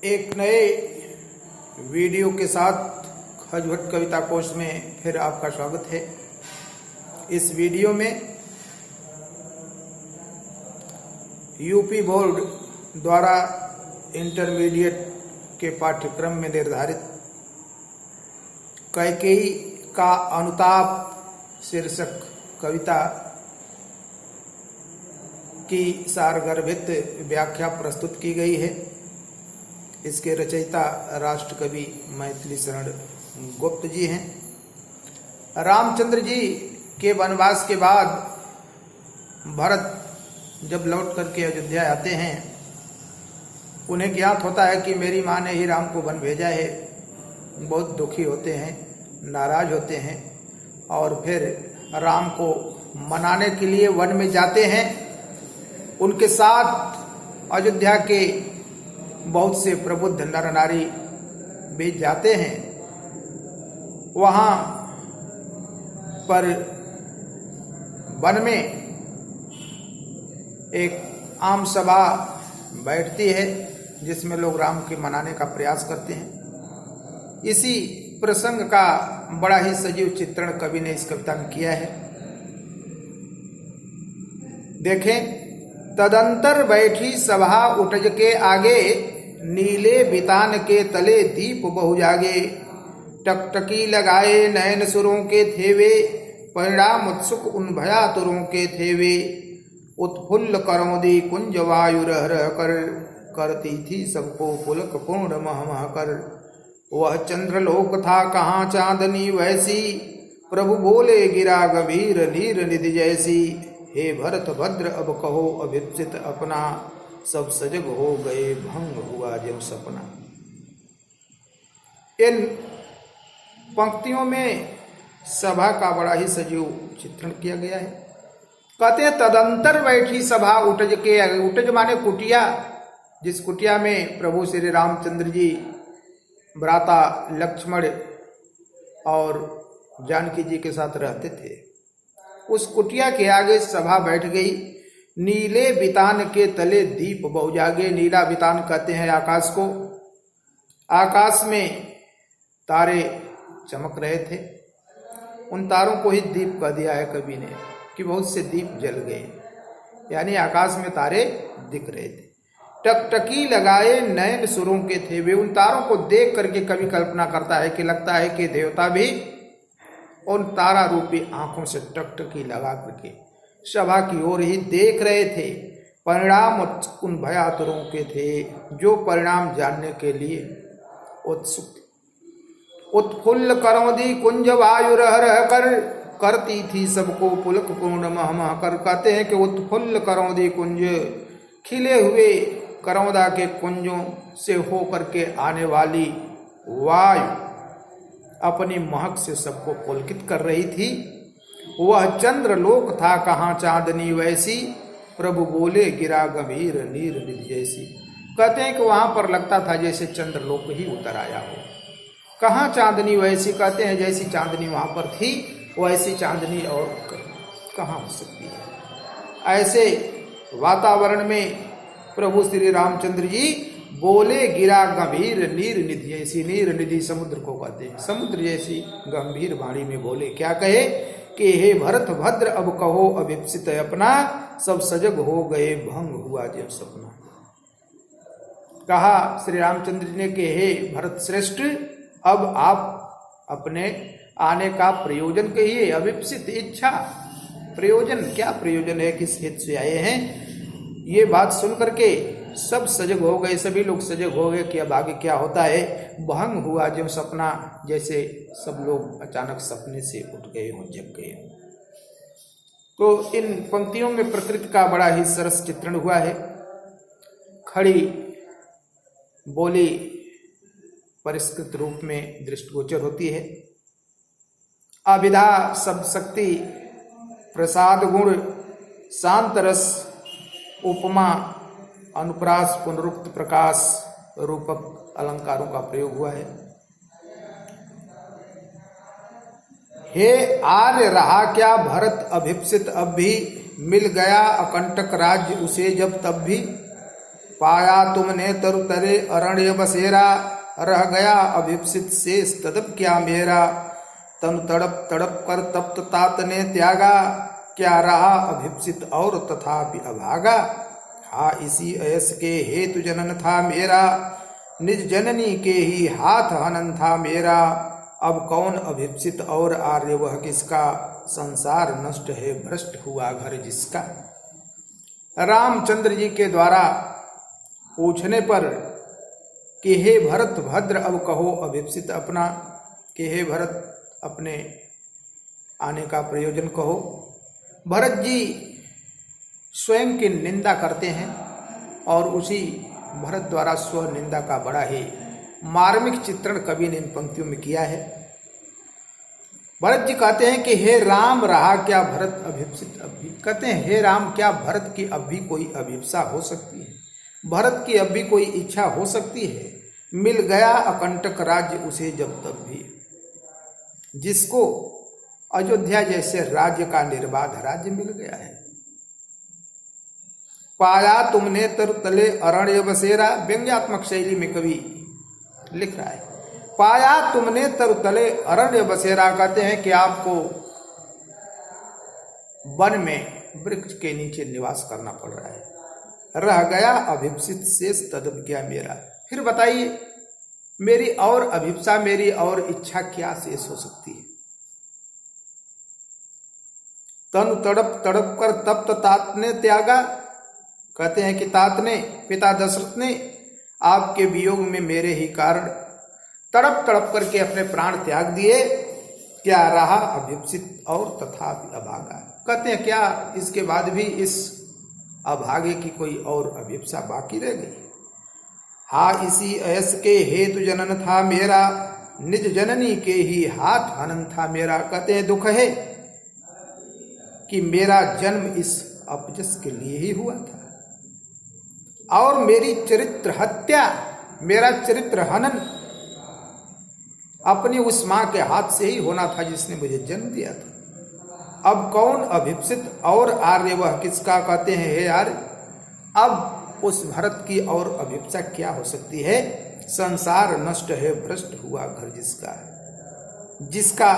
एक नए वीडियो के साथ खजभट कविता कोश में फिर आपका स्वागत है। इस वीडियो में यूपी बोर्ड द्वारा इंटरमीडिएट के पाठ्यक्रम में निर्धारित कैकेयी का अनुताप शीर्षक कविता की सारगर्भित व्याख्या प्रस्तुत की गई है। इसके रचयिता राष्ट्र कवि मैथिली शरण गुप्त जी हैं। रामचंद्र जी के वनवास के बाद भरत जब लौट करके अयोध्या आते हैं, उन्हें ज्ञात होता है कि मेरी माँ ने ही राम को वन भेजा है। बहुत दुखी होते हैं, नाराज होते हैं और फिर राम को मनाने के लिए वन में जाते हैं। उनके साथ अयोध्या के बहुत से प्रबुद्ध नर नारी भी जाते हैं। वहाँ पर वन में एक आम सभा बैठती है जिसमें लोग राम के मनाने का प्रयास करते हैं। इसी प्रसंग का बड़ा ही सजीव चित्रण कवि ने इस कविता में किया है। देखें, तदंतर बैठी सभा उठज के आगे, नीले बितान के तले दीप बहु जागे। टकटकी लगाए नयन सुरों के थेवे, परिणाम उत्सुक उन भयातुरों के थेवे। उत्फुल्ल करौदी कुंज वायु रह रह कर, करती थी सबको पुलक पूर्ण मह मह कर। वह चंद्रलोक था कहाँ चांदनी वैसी, प्रभु बोले गिरा गंभीर नीर निधि जैसी। हे भरत भद्र अब कहो अभिप्सित अपना, सब सजग हो गए भंग हुआ जो सपना। इन पंक्तियों में सभा का बड़ा ही सजीव चित्रण किया गया है। कहते हैं तदंतर बैठी सभा उठज के आगे। उठज माने कुटिया, जिस कुटिया में प्रभु श्री रामचंद्र जी, भ्राता लक्ष्मण और जानकी जी के साथ रहते थे। उस कुटिया के आगे सभा बैठ गई। नीले बितान के तले दीप बहु जागे। नीला बितान कहते हैं आकाश को। आकाश में तारे चमक रहे थे। उन तारों को ही दीप कह दिया है कवि ने कि बहुत से दीप जल गए, यानी आकाश में तारे दिख रहे थे। टकटकी लगाए नयन सुरों के थे वे। उन तारों को देख करके कवि कल्पना करता है कि लगता है कि देवता भी उन तारा रूपी आंखों से टकटकी लगा करके सभा की ओर ही देख रहे थे। परिणाम उन भयातुरों के थे, जो परिणाम जानने के लिए उत्सुक। उत्फुल्ल करौदी कुंज वायु रह रह कर, करती थी सबको पुलक पूर्ण मह मह कर। कहते हैं कि उत्फुल्ल करौदी कुंज, खिले हुए करौदा के कुंजों से होकर के आने वाली वायु अपनी महक से सबको पुलकित कर रही थी। वह चंद्रलोक था कहाँ चांदनी वैसी, प्रभु बोले गिरा गंभीर नीर निधि जैसी। कहते हैं कि वहां पर लगता था जैसे चंद्रलोक ही उतर आया हो। कहाँ चांदनी वैसी, कहते हैं जैसी चांदनी वहां पर थी वैसी चांदनी और कहाँ हो सकती है। ऐसे वातावरण में प्रभु श्री रामचंद्र जी बोले गिरा गंभीर नीर निधि जैसी। नीर निधि समुद्र को कहते हैं। समुद्र जैसी गंभीर वाणी में बोले। क्या कहे कि हे भरत भद्र अब कहो अभिप्सित अपना, सब सजग हो गए भंग हुआ जो सपना। कहा श्री रामचंद्र जी ने कि हे भरत श्रेष्ठ, अब आप अपने आने का प्रयोजन कहिए। अभिप्सित इच्छा, प्रयोजन क्या प्रयोजन है, किस हित से आए हैं। ये बात सुन करके सब सजग हो गए। सभी लोग सजग हो गए कि अब आगे क्या होता है। भंग हुआ जो सपना, जैसे सब लोग अचानक सपने से उठ गए हों, जग गए हों। तो इन पंक्तियों में प्रकृति का बड़ा ही सरस चित्रण हुआ है। खड़ी बोली परिष्कृत रूप में दृष्टिगोचर होती है। अभिधा शब्द शक्ति, प्रसाद गुण, शांत रस, उपमा, अनुप्रास, पुनरुक्त, प्रकाश रूपक अलंकारों का प्रयोग हुआ है। हे आर्य रहा क्या भरत अभिप्सित अब भी, मिल गया अकंटक राज्य उसे जब तब भी। पाया तुमने तरुतरे अरण्य बसेरा, रह गया अभिप्सित शेष तदप क्या मेरा। तनु तड़प तड़प कर तप्त तात ने त्यागा, क्या रहा अभिप्सित और तथापि अभागा। हा इसी अयस के हेतु जनन था मेरा, निज जननी के ही हाथ हनन था मेरा। अब कौन अभिप्सित और आर्य वह किसका, संसार नष्ट है भ्रष्ट हुआ घर जिसका। रामचंद्र जी के द्वारा पूछने पर कि हे भरत भद्र अब कहो अभिप्सित अपना, कि हे भरत अपने आने का प्रयोजन कहो। भरत जी स्वयं की निंदा करते हैं और उसी भरत द्वारा स्व निंदा का बड़ा ही मार्मिक चित्रण कवि ने इन पंक्तियों में किया है। भरत जी कहते हैं कि हे राम रहा क्या भरत अभिप्सित अब भी। कहते हैं हे राम क्या भरत की अब भी कोई अभिप्सा हो सकती है, भरत की अब भी कोई इच्छा हो सकती है। मिल गया अकंटक राज्य उसे जब तब भी, जिसको अयोध्या जैसे राज्य का निर्बाध राज्य मिल गया है। पाया तुमने तरुतले अरण्य बसेरा, व्यंग्यात्मक शैली में कवि लिख रहा है। पाया तुमने तरुतले अरण्य बसेरा, कहते हैं कि आपको वन में वृक्ष के नीचे निवास करना पड़ रहा है। रह गया अभिप्सित शेष तदप क्या मेरा। फिर बताइए मेरी और अभिप्सा, मेरी और इच्छा क्या शेष हो सकती है। तनु तड़प तड़प कर तप्त तात ने त्यागा, कहते हैं कि तात ने पिता दशरथ ने आपके वियोग में मेरे ही कारण तड़प तड़प करके अपने प्राण त्याग दिए। क्या रहा अभिप्सित और तथापि अभागा, कहते हैं क्या इसके बाद भी इस अभागे की कोई और अभिप्सा बाकी रह गई। हा इसी अयस के हेतु जनन था मेरा, निज जननी के ही हाथ हनन था मेरा। कहते हैं दुख है कि मेरा जन्म इस अपजस के लिए ही हुआ था और मेरी चरित्र हत्या, मेरा चरित्र हनन अपनी उस मां के हाथ से ही होना था जिसने मुझे जन्म दिया था। अब कौन अभिप्सित और आर्य वह किसका, कहते हैं हे आर्य अब उस भरत की और अभिप्सा क्या हो सकती है। संसार नष्ट है भ्रष्ट हुआ घर जिसका, जिसका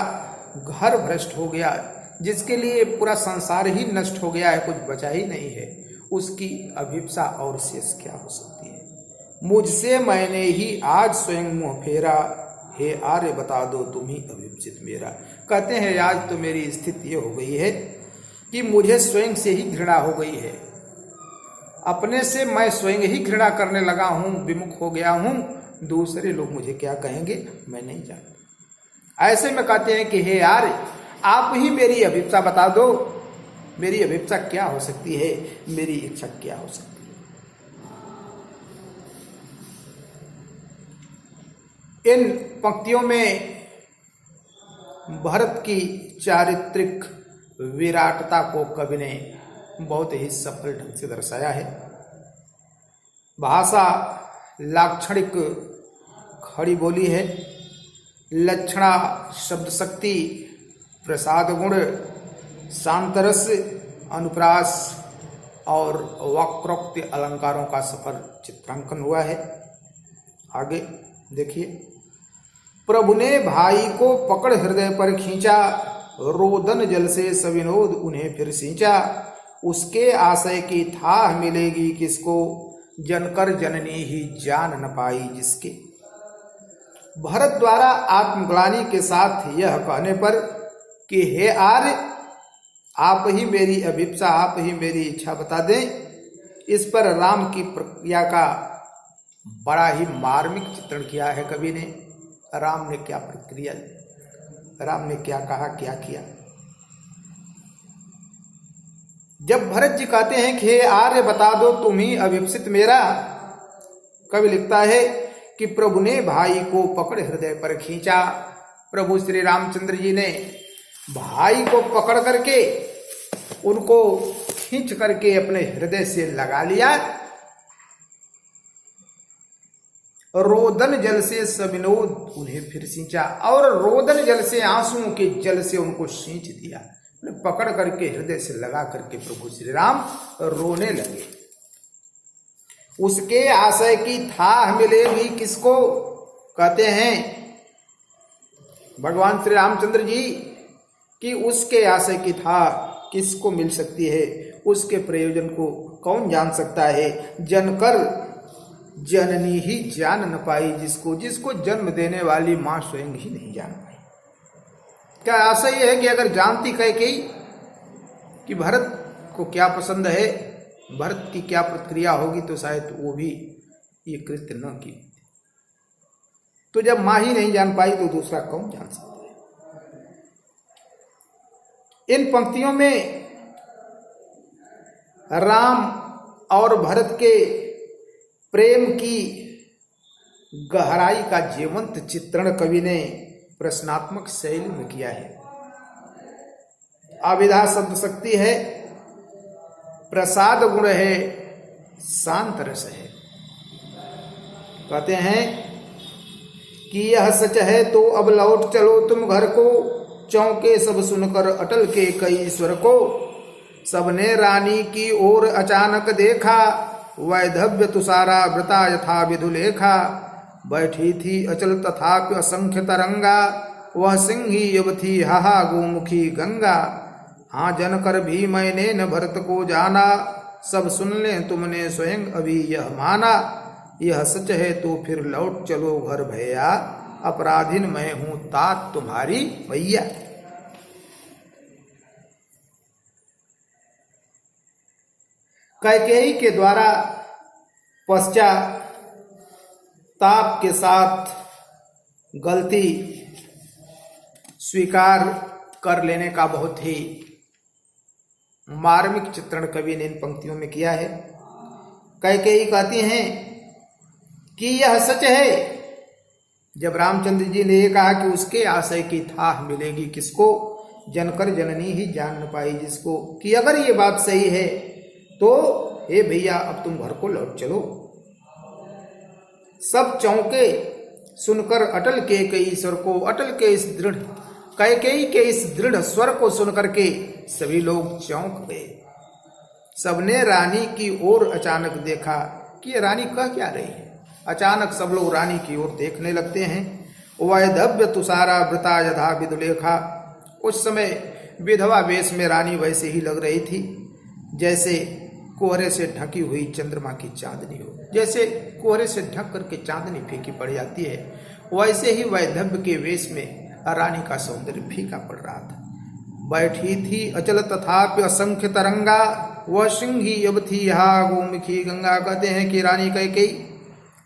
घर भ्रष्ट हो गया, जिसके लिए पूरा संसार ही नष्ट हो गया है, कुछ बचा ही नहीं है, उसकी अभिप्सा और शेष क्या हो सकती है। मुझसे मैंने ही आज स्वयं मुँह फेरा, हे आर्य बता दो तुम ही अभिप्सित मेरा। कहते हैं आज तो मेरी स्थिति ये हो गई है कि मुझे स्वयं से ही घृणा हो गई है, अपने से मैं स्वयं ही घृणा करने लगा हूँ, विमुख हो गया हूँ। दूसरे लोग मुझे क्या कहेंगे मैं नहीं जानता। ऐसे में कहते हैं कि हे आर्य आप ही मेरी अभिप्सा बता दो, मेरी अभिप्सा क्या हो सकती है, मेरी इच्छा क्या हो सकती है। इन पंक्तियों में भरत की चारित्रिक विराटता को कवि ने बहुत ही सफल ढंग से दर्शाया है। भाषा लाक्षणिक खड़ी बोली है, लक्षणा शब्द शक्ति, प्रसाद गुण, शांतरस, अनुप्रास और वक्रोक्ति अलंकारों का सफल चित्रांकन हुआ है। आगे देखिए, प्रभु ने भाई को पकड़ हृदय पर खींचा, रोदन जल से सविनोद उन्हें फिर सींचा। उसके आशय की थाह मिलेगी किसको, जनकर जननी ही जान न पाई जिसके। भरत द्वारा आत्मग्लानि के साथ यह कहने पर कि हे आर्य आप ही मेरी अभिप्सा, आप ही मेरी इच्छा बता दें, इस पर राम की प्रक्रिया का बड़ा ही मार्मिक चित्रण किया है कवि ने। राम ने क्या प्रक्रिया, राम ने क्या कहा, क्या किया। जब भरत जी कहते हैं कि हे आर्य बता दो तुम ही अभिप्सित मेरा, कवि लिखता है कि प्रभु ने भाई को पकड़ हृदय पर खींचा। प्रभु श्री रामचंद्र जी ने भाई को पकड़ करके उनको खींच करके अपने हृदय से लगा लिया। रोदन जल से सविनोद उन्हें फिर सींचा, और रोदन जल से आंसुओं के जल से उनको सींच दिया। पकड़ करके हृदय से लगा करके प्रभु श्री राम रोने लगे। उसके आशय की थाह मिलेगी किसको? कहते हैं भगवान श्री रामचंद्र जी कि उसके आशय की थाह किसको मिल सकती है, उसके प्रयोजन को कौन जान सकता है? जनकर जननी ही जान न पाई जिसको, जिसको जन्म देने वाली मां स्वयं ही नहीं जान पाई। क्या आशय यह है कि अगर जानती कैकेयी कि भरत को क्या पसंद है, भरत की क्या प्रतिक्रिया होगी, तो शायद वो भी ये कृत्य न की। तो जब मां ही नहीं जान पाई तो दूसरा कौन जान सकता है? इन पंक्तियों में राम और भरत के प्रेम की गहराई का जीवंत चित्रण कवि ने प्रश्नात्मक शैली में किया है। अभिधा शब्द शक्ति है, प्रसाद गुण है, शांत रस है। कहते हैं कि यह सच है तो अब लौट चलो तुम घर को, चौंके सब सुनकर अटल के कई स्वर को। सबने रानी की ओर अचानक देखा, वैधव्य तुषारा व्रता यथा विधुलेखा। बैठी थी अचल तथापि असंख्य तरंगा, वह सिंही युवथी हाहा गोमुखी गंगा। हाँ जनकर भी मैंने न भरत को जाना, सब सुन ले तुमने स्वयं अभी यह माना। यह सच है तो फिर लौट चलो घर भैया, अपराधीन मैं हूं तात तुम्हारी भैया। कैकेयी के द्वारा पश्चाताप के साथ गलती स्वीकार कर लेने का बहुत ही मार्मिक चित्रण कवि ने इन पंक्तियों में किया है। कैकेयी कहती हैं कि यह सच है। जब रामचंद्र जी ने कहा कि उसके आशय की थाह मिलेगी किसको, जनकर जननी ही जान न पाई जिसको, कि अगर ये बात सही है तो हे भैया अब तुम घर को लौट चलो। सब चौंके सुनकर अटल के कई स्वर को, अटल के इस दृढ़ कैकेयी के इस दृढ़ स्वर को सुनकर के सभी लोग चौंक गए। सबने रानी की ओर अचानक देखा कि ये रानी कह क्या रही है। अचानक सब लोग रानी की ओर देखने लगते हैं। वैधव्य तुषारा व्रता यथा विधुलेखा। उस समय विधवा वेश में रानी वैसे ही लग रही थी जैसे कोहरे से ढकी हुई चंद्रमा की चांदनी हो। जैसे कोहरे से ढक करके चांदनी फीकी पड़ जाती है, वैसे ही वैधव्य के वेश में रानी का सौंदर्य फीका पड़ रहा था। बैठी थी अचल तथापि असंख्य तरंगा, वह सिंही युवथी यहाँ गोमुखी गंगा। कहते हैं कि रानी कैकेयी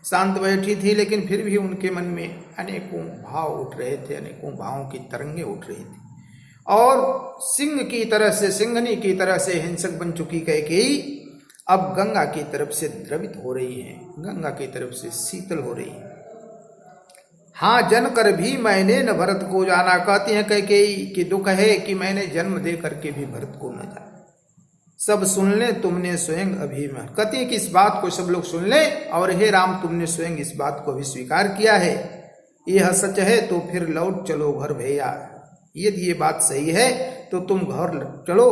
शांत बैठी थी, लेकिन फिर भी उनके मन में अनेकों भाव उठ रहे थे, अनेकों भावों की तरंगे उठ रही थी। और सिंह की तरह से, सिंहनी की तरह से हिंसक बन चुकी कैकेयी अब गंगा की तरफ से द्रवित हो रही है, गंगा की तरफ से शीतल हो रही है। हाँ जनकर भी मैंने न भरत को जाना। कहती हैं कैकेयी कि दुख है कि मैंने जन्म दे करके भी भरत को न जाना। सब सुन ले तुमने स्वयं अभी में। कहती है कि इस बात को सब लोग सुन ले, और हे राम तुमने स्वयं इस बात को भी स्वीकार किया है। यह सच है तो फिर लौट चलो घर भैया। यदि ये बात सही है तो तुम घर चलो,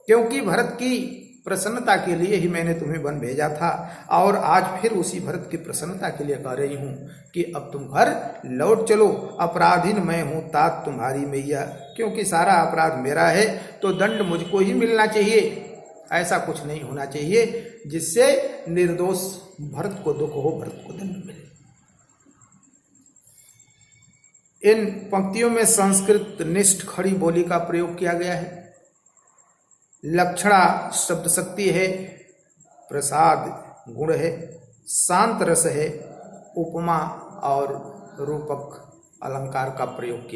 क्योंकि भरत की प्रसन्नता के लिए ही मैंने तुम्हें वन भेजा था, और आज फिर उसी भरत की प्रसन्नता के लिए कह रही हूं कि अब तुम घर लौट चलो। अपराधीन मैं हूं तात तुम्हारी मैया। क्योंकि सारा अपराध मेरा है तो दंड मुझको ही मिलना चाहिए, ऐसा कुछ नहीं होना चाहिए जिससे निर्दोष भरत को दुख हो, भरत को दंड मिले। इन पंक्तियों में संस्कृत निष्ठ खड़ी बोली का प्रयोग किया गया है। लक्षणा शब्द शक्ति है, प्रसाद गुण है, शांत रस है, उपमा और रूपक अलंकार का प्रयोग किया